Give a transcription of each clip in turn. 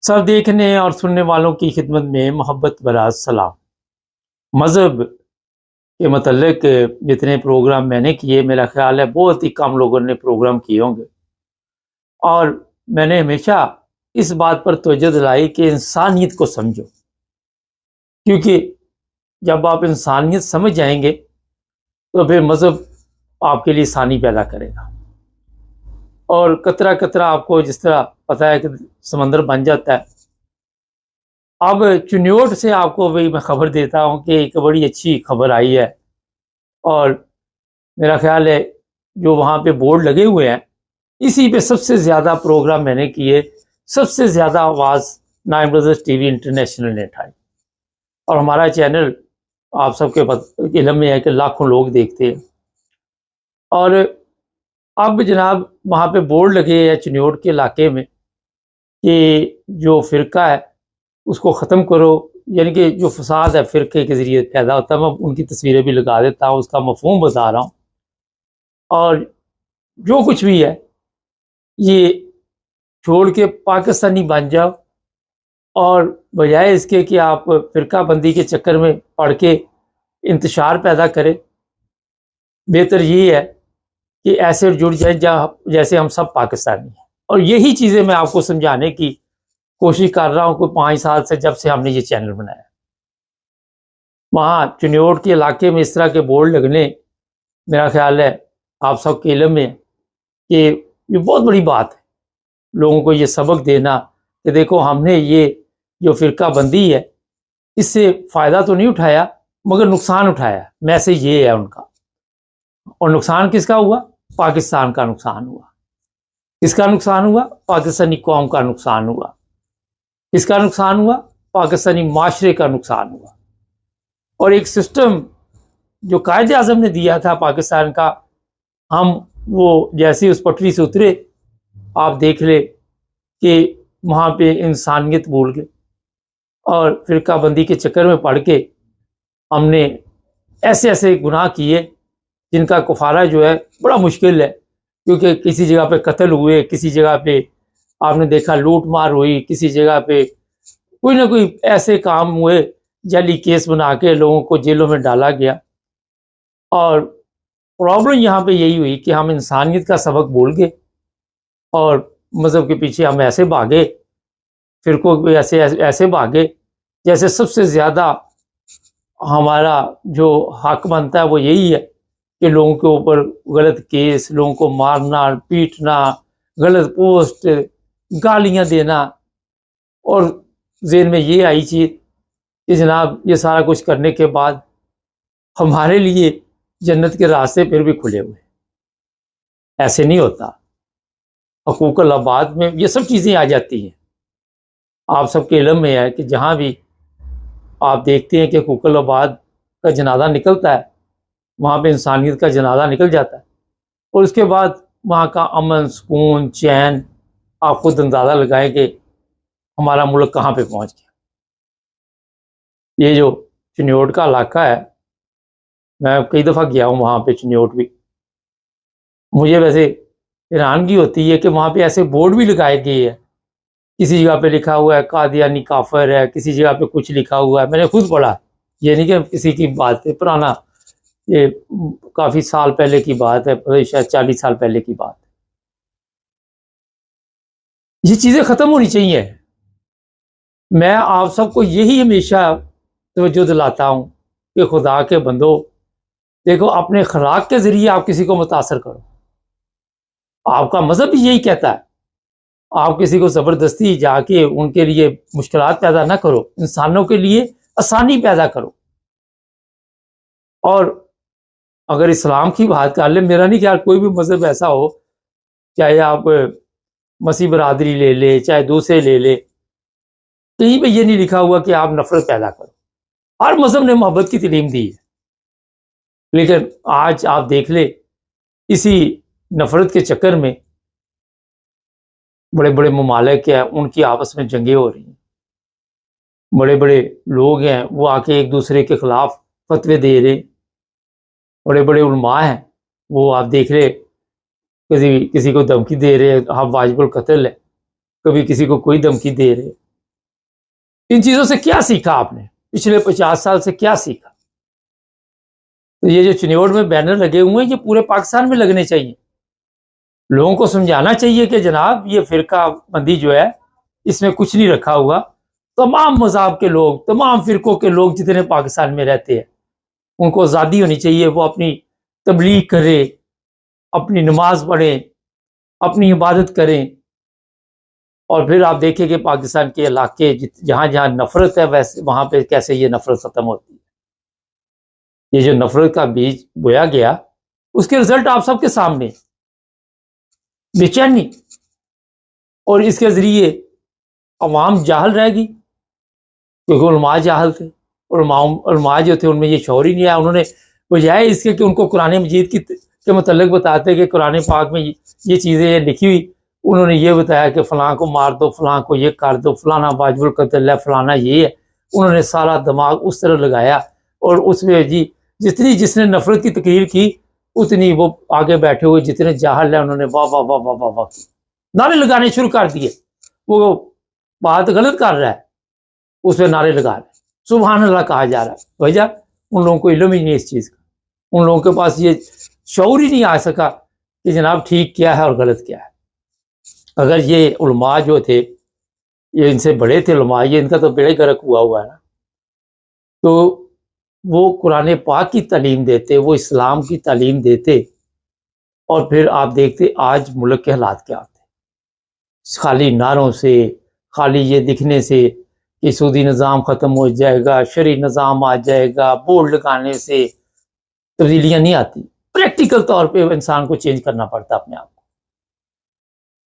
सब देखने और सुनने वालों की खिदमत में मोहब्बत भरा सलाम। मज़हब के मतलब जितने प्रोग्राम मैंने किए, मेरा ख्याल है बहुत ही कम लोगों ने प्रोग्राम किए होंगे। और मैंने हमेशा इस बात पर तवज्जो दिलाई कि इंसानियत को समझो, क्योंकि जब आप इंसानियत समझ जाएंगे तो फिर मज़हब आपके लिए आसानी पैदा करेगा। और कतरा कतरा आपको जिस तरह पता है कि समंदर बन जाता है। अब चुनियोट से आपको भी मैं खबर देता हूँ कि एक बड़ी अच्छी खबर आई है। और मेरा ख्याल है जो वहाँ पे बोर्ड लगे हुए हैं, इसी पे सबसे ज़्यादा प्रोग्राम मैंने किए, सबसे ज़्यादा आवाज़ नाइन ब्रदर्स टीवी इंटरनेशनल ने उठाई। और हमारा चैनल आप सबके इल्म में है कि लाखों लोग देखते हैं। और अब जनाब वहाँ पे बोर्ड लगे हैं चुनियोट के इलाके में कि जो फ़िरका है उसको ख़त्म करो, यानी कि जो फसाद है फ़िरके के ज़रिए पैदा होता है। मैं उनकी तस्वीरें भी लगा देता हूँ, उसका मफ़हूम बता रहा हूँ। और जो कुछ भी है ये छोड़ के पाकिस्तानी बन जाओ, और बजाय इसके कि आप फ़िरका बंदी के चक्कर में पड़ के इंतशार पैदा करें, बेहतर ये है कि ऐसे जुड़ जाए जैसे हम सब पाकिस्तानी हैं। और यही चीज़ें मैं आपको समझाने की कोशिश कर रहा हूँ कोई 5 साल से, जब से हमने ये चैनल बनाया। वहाँ चुनियोट के इलाके में इस तरह के बोर्ड लगने, मेरा ख्याल है आप सबके इल्म में कि ये बहुत बड़ी बात है। लोगों को ये सबक देना कि देखो हमने ये जो फ़िरका बंदी है इससे फ़ायदा तो नहीं उठाया मगर नुकसान उठाया। मैसेज ये है उनका। और नुकसान किसका हुआ? पाकिस्तान का नुकसान हुआ। किसका नुकसान हुआ? पाकिस्तानी कौम का नुकसान हुआ। किसका नुकसान हुआ? पाकिस्तानी माशरे का नुकसान हुआ। और एक सिस्टम जो कायदे आज़म ने दिया था पाकिस्तान का, हम वो जैसे उस पटरी से उतरे, आप देख ले कि वहाँ पे इंसानियत भूल गए और फ़िरका बंदी के चक्कर में पड़ के हमने ऐसे ऐसे गुनाह किए जिनका कफ़ारा जो है बड़ा मुश्किल है। क्योंकि किसी जगह पे कत्ल हुए, किसी जगह पे आपने देखा लूट मार हुई, किसी जगह पे कोई ना कोई ऐसे काम हुए, जाली केस बना के लोगों को जेलों में डाला गया। और प्रॉब्लम यहाँ पे यही हुई कि हम इंसानियत का सबक भूल गए और मज़हब के पीछे हम ऐसे भागे, फ़िरकों के ऐसे ऐसे भागे जैसे सबसे ज़्यादा हमारा जो हक बनता है वो यही है कि लोगों के ऊपर गलत केस, लोगों को मारना, पीटना, गलत पोस्ट, गालियाँ देना। और ज़हन में ये आई चीज़ कि जनाब ये सारा कुछ करने के बाद हमारे लिए जन्नत के रास्ते फिर भी खुले हुए। ऐसे नहीं होता। हकूक़ुल अबाद में ये सब चीज़ें आ जाती हैं। आप सबके इल्म में है कि जहाँ भी आप देखते हैं कि हकूक़ुल अबाद का जनाजा निकलता है, वहाँ पे इंसानियत का जनाजा निकल जाता है। और उसके बाद वहाँ का अमन, सुकून, चैन, आप खुद अंदाज़ा लगाएं कि हमारा मुल्क कहाँ पे पहुँच गया। ये जो चिन्योट का इलाका है, मैं कई दफ़ा गया हूँ वहाँ पे चिन्योट भी। मुझे वैसे हैरानगी होती है कि वहाँ पे ऐसे बोर्ड भी लगाए गए हैं। किसी जगह पे लिखा हुआ है कादियानी काफिर है, किसी जगह पे कुछ लिखा हुआ है। मैंने खुद पढ़ा, ये नहीं कि किसी की बात है, पुराना, ये काफ़ी साल पहले की बात है, शायद 40 साल पहले की बात है। ये चीज़ें ख़त्म होनी चाहिए। मैं आप सबको यही हमेशा तवज्जो दिलाता हूँ कि खुदा के बंदो, देखो अपने अखलाक के ज़रिए आप किसी को मुतासर करो। आपका मज़हब भी यही कहता है। आप किसी को ज़बरदस्ती जाके उनके लिए मुश्किलात पैदा ना करो, इंसानों के लिए आसानी पैदा करो। और अगर इस्लाम की बात कर ले, मेरा नहीं ख्याल कोई भी मज़हब ऐसा हो, चाहे आप मसीह बरादरी ले ले, चाहे दूसरे ले ले, कहीं पे ये नहीं लिखा हुआ कि आप नफरत पैदा करो। हर मज़हब ने मोहब्बत की तालीम दी है। लेकिन आज आप देख ले, इसी नफरत के चक्कर में बड़े बड़े ममालिक हैं, उनकी आपस में जंगें हो रही हैं। बड़े बड़े लोग हैं वो आके एक दूसरे के खिलाफ फतवे दे रहे। बड़े बड़े उलमा हैं, वो आप देख रहे किसी किसी को धमकी दे रहे, आप वाजिबुल कत्ल है, कभी किसी को कोई धमकी दे रहे। इन चीज़ों से क्या सीखा आपने? पिछले 50 साल से क्या सीखा? तो ये जो चिन्नौर में बैनर लगे हुए हैं, ये पूरे पाकिस्तान में लगने चाहिए। लोगों को समझाना चाहिए कि जनाब ये फिरका बंदी जो है, इसमें कुछ नहीं रखा हुआ। तमाम मज़हब के लोग, तमाम फ़िरक़ों के लोग जितने पाकिस्तान में रहते हैं, उनको आज़ादी होनी चाहिए। वो अपनी तबलीग करें, अपनी नमाज पढ़ें, अपनी इबादत करें। और फिर आप देखें कि पाकिस्तान के इलाके जहाँ जहाँ नफ़रत है, वैसे वहाँ पे कैसे ये नफ़रत ख़त्म होती है। ये जो नफ़रत का बीज बोया गया, उसके रिज़ल्ट आप सबके सामने। बेचैनी, और इसके ज़रिए अवाम जाहल रहेगी, क्योंकि उलमा जाहल थे। उलमा जो थे उनमें ये शऊर ही नहीं आया। उन्होंने बजाय इसके कि उनको कुरान मजीद के मतलब बताते कि कुरान पाक में ये चीज़ें लिखी हुई, उन्होंने ये बताया कि फ़लाँ को मार दो, फ़लाँ को ये कर दो, फ़लाना वाजिबुल कत्ल है, फ़लाना ये है। उन्होंने सारा दिमाग उस तरह लगाया, और उसमें जी जिसने नफ़रत की तकरीर की, उतनी वो आगे बैठे हुए जितने जाहल है, उन्होंने वाह वाह वाह वाह वाह वाह नारे लगाने शुरू कर दिए। वो बात गलत कर रहा है, उस पर नारे लगा रहे हैं, सुभान अल्लाह कहा जा रहा है। वजह, उन लोगों को इल्म ही नहीं इस चीज़ का। उन लोगों के पास ये शऊर ही नहीं आ सका कि जनाब ठीक क्या है और गलत क्या है। अगर ये उलमा जो थे, ये इनसे बड़े थे उलमा, ये इनका तो बेड़े गर्क हुआ है ना। तो वो कुरान पाक की तालीम देते, वो इस्लाम की तालीम देते, और फिर आप देखते आज मुल्क के हालात क्या होते। खाली नारों से, खाली ये दिखने से कि सूदी निज़ाम ख़त्म हो जाएगा, शरी निज़ाम आ जाएगा, बोर्ड लगाने से तब्दीलियाँ नहीं आती। प्रैक्टिकल तौर पे इंसान को चेंज करना पड़ता है अपने आप को।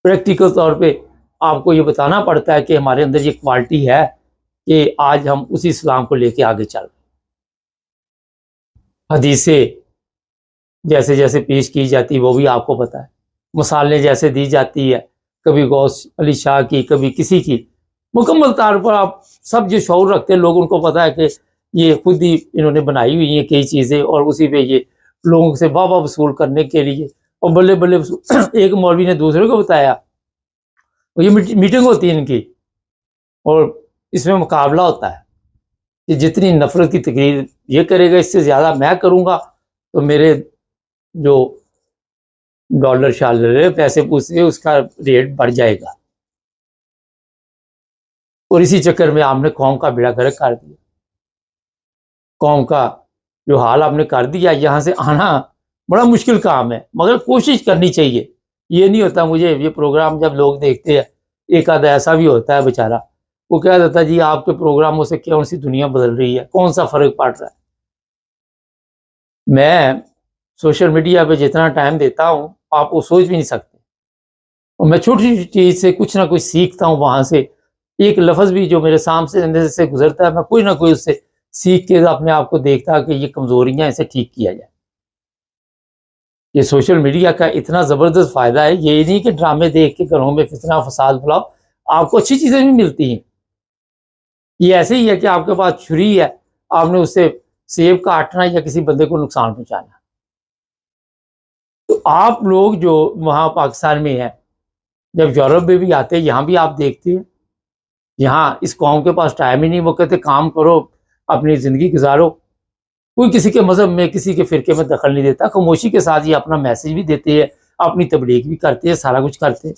प्रैक्टिकल तौर पे आपको ये बताना पड़ता है कि हमारे अंदर ये क्वालिटी है कि आज हम उसी इस्लाम को लेके आगे चल रहे हैं। हदीसें जैसे जैसे पेश की जाती है वो भी आपको पता है, मिसालें जैसे दी जाती है, कभी गौस अली शाह की, कभी किसी की, मुकम्मल तौर पर आप सब जो शऊर रखते हैं लोग, उनको पता है कि ये खुद ही इन्होंने बनाई हुई हैं कई चीज़ें, और उसी पे ये लोगों से वाह वाह वसूल करने के लिए, और बल्ले बल्ले एक मौलवी ने दूसरे को बताया, ये मीटिंग होती है इनकी, और इसमें मुकाबला होता है कि जितनी नफरत की तकरीर ये करेगा, इससे ज़्यादा मैं करूँगा, तो मेरे जो डॉलर शालर पैसे पूछे उसका रेट बढ़ जाएगा। और इसी चक्कर में आपने कौम का बेड़ा गर्क कर दिया। कौम का जो हाल आपने कर दिया, यहाँ से आना बड़ा मुश्किल काम है, मगर कोशिश करनी चाहिए। ये नहीं होता, मुझे ये प्रोग्राम जब लोग देखते हैं, एक आधा ऐसा भी होता है बेचारा, वो कह देता है जी आपके प्रोग्रामों से कौन सी दुनिया बदल रही है, कौन सा फ़र्क पड़ रहा है। मैं सोशल मीडिया पे जितना टाइम देता हूँ आप वो सोच भी नहीं सकते, और मैं छोटी छोटी चीज़ से कुछ ना कुछ सीखता हूँ। वहाँ से एक लफ्ज़ भी जो मेरे सामने से गुजरता है, मैं कोई ना कोई उससे सीख के अपने आप को देखता कि ये कमज़ोरियाँ, इसे ठीक किया जाए। ये सोशल मीडिया का इतना ज़बरदस्त फ़ायदा है, ये नहीं कि ड्रामे देख के घरों में फितना फसाद फैलाओ, आपको अच्छी चीज़ें भी मिलती हैं। ये ऐसे ही है कि आपके पास छुरी है, आपने उससे सेब काटना या किसी बंदे को नुकसान पहुँचाना। तो आप लोग जो वहाँ पाकिस्तान में हैं, जब यूरोप में भी आते हैं, यहाँ भी आप देखते हैं, यहाँ इस कौम के पास टाइम ही नहीं। वो कहते काम करो, अपनी ज़िंदगी गुजारो। कोई किसी के मज़हब में, किसी के फ़िरके में दखल नहीं देता। खामोशी के साथ ये अपना मैसेज भी देते हैं, अपनी तबलीग भी करते हैं, सारा कुछ करते हैं।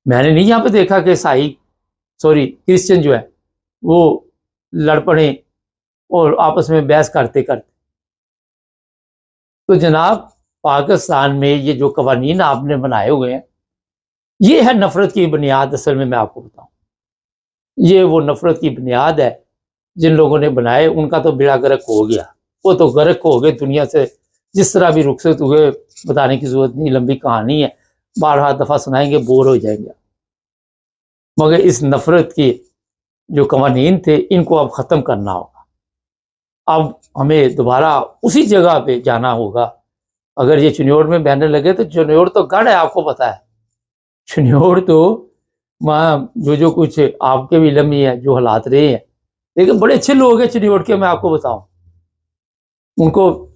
मैंने नहीं यहाँ पे देखा कि क्रिश्चियन जो है वो लड़ पड़े और आपस में बहस करते करते। तो जनाब, पाकिस्तान में ये जो कवानीन आपने बनाए हुए हैं, ये है नफ़रत की बुनियाद। असल में मैं आपको बताऊँ, ये वो नफ़रत की बुनियाद है जिन लोगों ने बनाए, उनका तो बेड़ा गर्क हो गया। वो तो गर्क हो गए दुनिया से, जिस तरह भी रुखसत हुए, बताने की ज़रूरत नहीं, लंबी कहानी है, 12 दफ़ा सुनाएंगे बोर हो जाएंगे। मगर इस नफ़रत के जो कवानीन थे, इनको अब ख़त्म करना होगा। अब हमें दोबारा उसी जगह पे जाना होगा। अगर ये चिन्नौर में बैनर लगे, तो चिन्नौर तो गढ़ है, आपको पता है। चिन्नौर तो वहाँ जो कुछ आपके भी इल्म में है, जो हालात रहे हैं, लेकिन बड़े अच्छे लोग हैं चिन्नौर के, मैं आपको बताऊं। उनको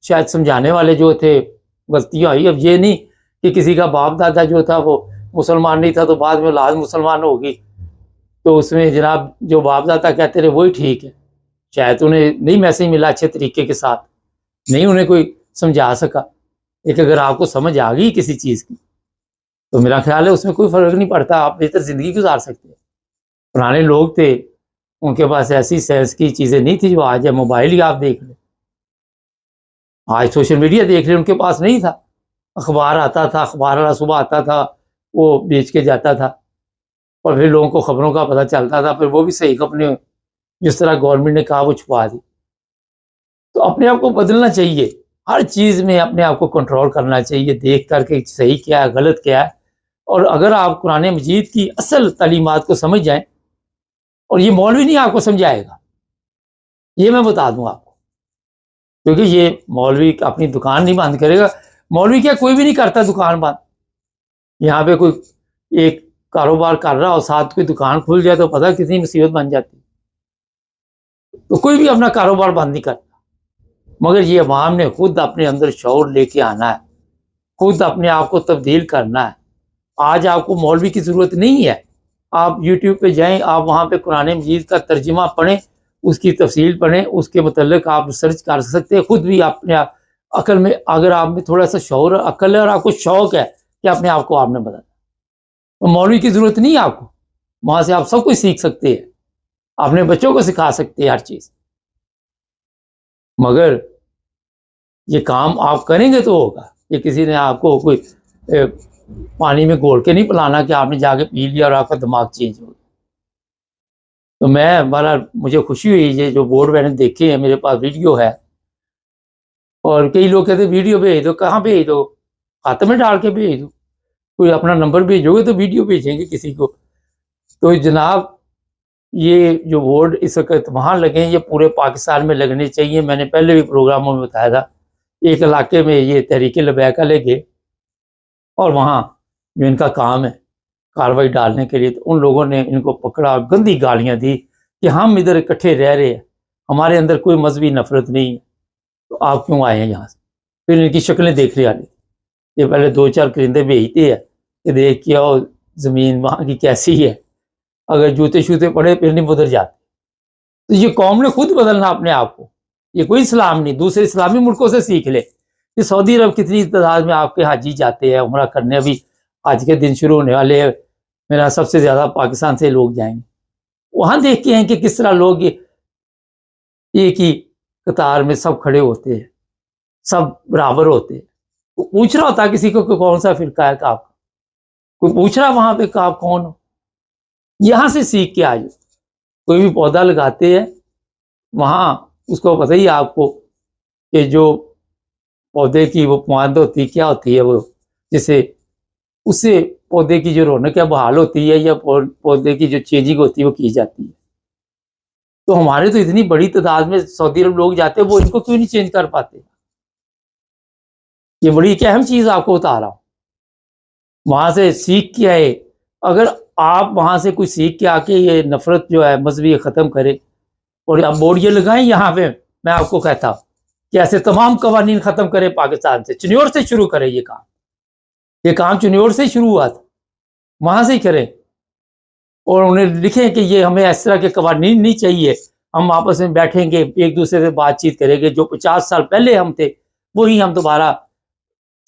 शायद समझाने वाले जो थे, गलतियाँ हुई। अब ये नहीं कि किसी का बाप दादा जो था वो मुसलमान नहीं था, तो बाद में औलाद मुसलमान होगी, तो उसमें जनाब जो बापदादा कहते रहे वही ठीक है, शायद उन्हें नहीं मैसेज मिला अच्छे तरीके के साथ, नहीं उन्हें कोई समझा सका। लेकिन अगर आपको समझ आ गई किसी चीज़ की तो मेरा ख्याल है उसमें कोई फ़र्क नहीं पड़ता, आप बेहतर ज़िंदगी गुजार सकते हैं। पुराने लोग थे, उनके पास ऐसी सेंस की चीज़ें नहीं थी जो आज है। मोबाइल ही आप देख लें, आज सोशल मीडिया देख लें, उनके पास नहीं था। अखबार आता था, अखबार वाला सुबह आता था, वो बेच के जाता था और फिर लोगों को खबरों का पता चलता था, फिर वो भी सही खबरें जिस तरह गवर्नमेंट ने कहा वो छुपा दी। तो अपने आप को बदलना चाहिए, हर चीज़ में अपने आप को कंट्रोल करना चाहिए, देख करके सही क्या है गलत क्या है। और अगर आप कुरान मजीद की असल तालीमात को समझ जाएं, और ये मौलवी नहीं आपको समझाएगा, ये मैं बता दूं आपको, क्योंकि ये मौलवी अपनी दुकान नहीं बंद करेगा। मौलवी क्या कोई भी नहीं करता दुकान बंद। यहाँ पे कोई एक कारोबार कर रहा और साथ कोई दुकान खुल जाए तो पता कितनी मुसीबत बन जाती। तो कोई भी अपना कारोबार बंद नहीं करता, मगर ये अवाम ने खुद अपने अंदर शौर लेके आना है, खुद अपने आप को तब्दील करना है। आज आपको मौलवी की ज़रूरत नहीं है, आप यूट्यूब पे जाएं, आप वहाँ पे कुरान मजीद का तर्जुमा पढ़ें, उसकी तफसील पढ़ें, उसके मतलब आप रिसर्च कर सकते हैं खुद भी अपने अकल में। अगर आप में थोड़ा सा शौर अकल है और आपको शौक है कि अपने आप को आपने बदलना, तो मौलवी की ज़रूरत नहीं है आपको। वहाँ से आप सब कुछ सीख सकते हैं, अपने बच्चों को सिखा सकते हैं हर चीज़। मगर ये काम आप करेंगे तो होगा। ये किसी ने आपको कोई पानी में घोल के नहीं पिलाना कि आपने जाके पी लिया और आपका दिमाग चेंज हो गया। तो मैं बड़ा मुझे खुशी हुई, ये जो बोर्ड मैंने देखे हैं, मेरे पास वीडियो है। और कई लोग कहते वीडियो भेज दो, कहाँ भेज दो, खाते में डाल के भेज दो, कोई अपना नंबर भेजोगे तो वीडियो भेजेंगे किसी को। तो जनाब ये जो बोर्ड इस वक्त वहाँ लगे, ये पूरे पाकिस्तान में लगने चाहिए। मैंने पहले भी प्रोग्रामों में बताया था, एक इलाके में ये तहरीक लबैक लगे और वहाँ जो इनका काम है कार्रवाई डालने के लिए, तो उन लोगों ने इनको पकड़ा, गंदी गालियाँ दी कि हम इधर इकट्ठे रह रहे हैं, हमारे अंदर कोई मजहबी नफरत नहीं है, तो आप क्यों आए हैं यहाँ से। फिर इनकी शक्लें देख लिया, ये पहले 2-4 परिंदे भेजते हैं कि देख के आओ ज़मीन वहाँ की कैसी है, अगर जूते शूते पड़े फिर नहीं उधर जाते। तो ये कौम ने खुद बदलना अपने आप को, ये कोई इस्लाम नहीं, दूसरे इस्लामी मुल्कों से सीख ले कि सऊदी अरब कितनी तादाद में आपके हाजी जाते हैं उम्रा करने। अभी आज के दिन शुरू होने वाले हैं, मेरा सबसे ज़्यादा पाकिस्तान से लोग जाएंगे। वहाँ देख के हैं कि किस तरह लोग एक ही कतार में सब खड़े होते हैं, सब बराबर होते हैं। तो पूछ रहा होता किसी को कि कौन सा फिरका है आप, कोई पूछ रहा वहाँ पे आप कौन हो। यहाँ से सीख के आ जाओ। कोई भी पौधा लगाते हैं वहाँ उसको पता ही आपको कि जो पौधे की वो पुआंद होती क्या होती है, वो जिसे उससे पौधे की जो रौनक है बहाल होती है या पौधे की जो चेंजिंग होती है वो की जाती है। तो हमारे तो इतनी बड़ी तादाद में सऊदी अरब लोग जाते हैं, वो इनको क्यों नहीं चेंज कर पाते। ये बड़ी एक अहम चीज़ आपको बता रहा हूँ, वहाँ से सीख के आए। अगर आप वहाँ से कुछ सीख के आके ये नफरत जो है मजहबी ख़त्म करे और आप बोर्ड ये लगाएं यहाँ पे, मैं आपको कहता हूँ कि ऐसे तमाम कवानीन ख़त्म करे पाकिस्तान से, चिन्योर से शुरू करें ये काम चिन्योर से शुरू हुआ था, वहाँ से ही करें और उन्हें लिखें कि ये हमें इस तरह के कवानीन नहीं चाहिए। हम आपस में बैठेंगे, एक दूसरे से बातचीत करेंगे, जो 50 साल पहले हम थे वही हम दोबारा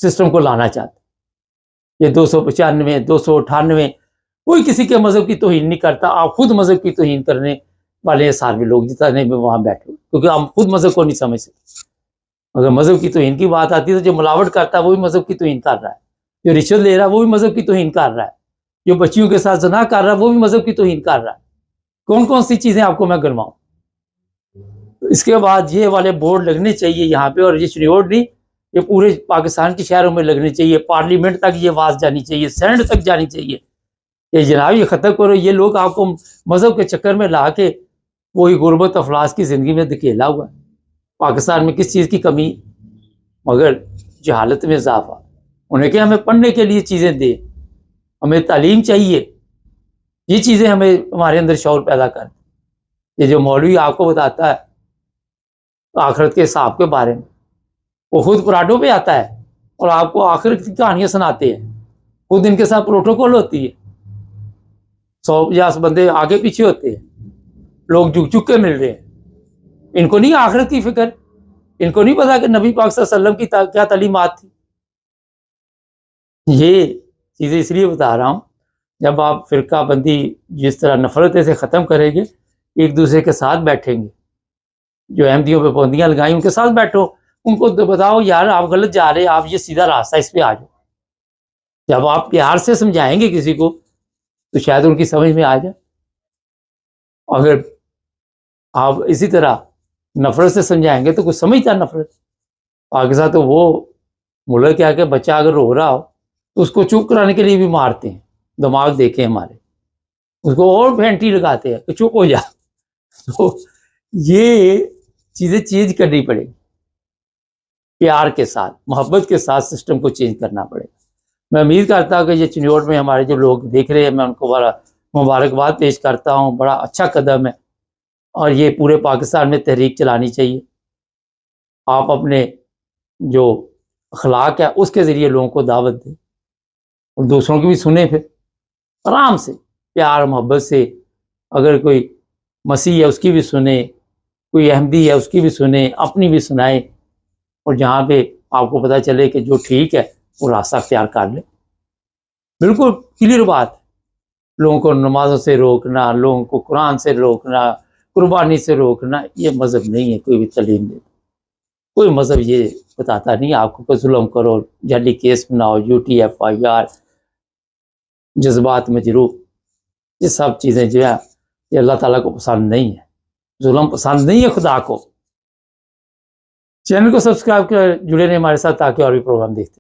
सिस्टम को लाना चाहते। ये 295, 298, कोई किसी के मजहब की तौहीन नहीं करता। आप खुद मजहब की तौहीन करने वाले हैं सारे लोग जितने भी वहाँ बैठे, क्योंकि हम खुद मजहब को नहीं समझ सकते। अगर मजहब की तौहीन की बात आती है तो जो मिलावट करता है वो भी मजहब की तौहीन कर रहा है, जो रिश्वत ले रहा है वो भी मजहब की तौहीन कर रहा है, जो बच्चियों के साथ ज़ना कर रहा है वो भी मजहब की तौहीन कर रहा है। कौन कौन सी चीज़ें आपको मैं गिनवाऊँ। तो इसके बाद ये वाले बोर्ड लगने चाहिए यहाँ पे, और ये चिन्योर नहीं, ये पूरे पाकिस्तान के शहरों में लगने चाहिए। पार्लियामेंट तक ये आवाज़ जानी चाहिए, सेनेट तक जानी चाहिए कि जनाब ये ख़त्म करो। ये लोग आपको मजहब के चक्कर में ला के वही गुर्बत अफलास की ज़िंदगी में धकेला हुआ है। पाकिस्तान में किस चीज़ की कमी, मगर जहालत में इजाफा। उन्हें क्या हमें पढ़ने के लिए चीज़ें दे, हमें तालीम चाहिए, ये चीज़ें हमें हमारे अंदर शौर पैदा कर। ये जो मौलवी आपको बताता है आखिरत के हिसाब के बारे में, वो खुद पराठों पे आता है और आपको आखिरत की कहानियाँ सुनाते हैं, खुद इनके साथ प्रोटोकॉल होती है। 150 बंदे आगे पीछे होते हैं, लोग झुक झुक के मिल रहे हैं। इनको नहीं आखिरत की फिक्र, इनको नहीं पता कि नबी पाक सल्लल्लाहु अलैहि वसल्लम की क्या तालीमात थी। ये चीज़ें इसलिए बता रहा हूँ, जब आप फ़िरका बंदी जिस तरह नफ़रत से ख़त्म करेंगे, एक दूसरे के साथ बैठेंगे, जो अहमदियों पे पाबंदियाँ लगाई उनके साथ बैठो, उनको तो बताओ यार आप गलत जा रहे हैं, आप ये सीधा रास्ता इस पे आ जाओ। जब आप प्यार से समझाएंगे किसी को तो शायद उनकी समझ में आ जाए। अगर आप इसी तरह नफ़रत से समझाएंगे तो कुछ समझता नफ़रत। पाकिस्तान तो वो मुल्क है कि बच्चा अगर रो रहा हो तो उसको चुप कराने के लिए भी मारते हैं, दिमाग देखे हमारे, उसको और फेंटी लगाते हैं कि चुप हो जा। तो ये चीज़ें चेंज करनी पड़ेगी, प्यार के साथ मोहब्बत के साथ सिस्टम को चेंज करना पड़ेगा। मैं उम्मीद करता हूँ कि ये चिन्योट में हमारे जो लोग देख रहे हैं, मैं उनको बड़ा मुबारकबाद पेश करता हूँ। बड़ा अच्छा कदम है और ये पूरे पाकिस्तान में तहरीक चलानी चाहिए। आप अपने जो अखलाक है उसके ज़रिए लोगों को दावत दें और दूसरों की भी सुने, फिर आराम से प्यार मोहब्बत से। अगर कोई मसीह है उसकी भी सुने, कोई अहमदी है उसकी भी सुने, अपनी भी सुनाए, और जहाँ पे आपको पता चले कि जो ठीक है वो रास्ता अख्तियार कर ले। बिल्कुल क्लियर बात। लोगों को नमाजों से रोकना, लोगों को कुरान से रोकना, कुर्बानी से रोकना, ये मज़हब नहीं है। कोई भी तालीम दे, कोई मज़हब ये बताता नहीं आपको कि जुल्म करो, जाली केस बनाओ, UTFIR, जज्बात मजरूह, ये सब चीज़ें जो है ये अल्लाह ताला को पसंद नहीं है। जुल्म पसंद नहीं है खुदा को। चैनल को सब्सक्राइब कर जुड़े रहे हमारे साथ ताकि और भी प्रोग्राम देखते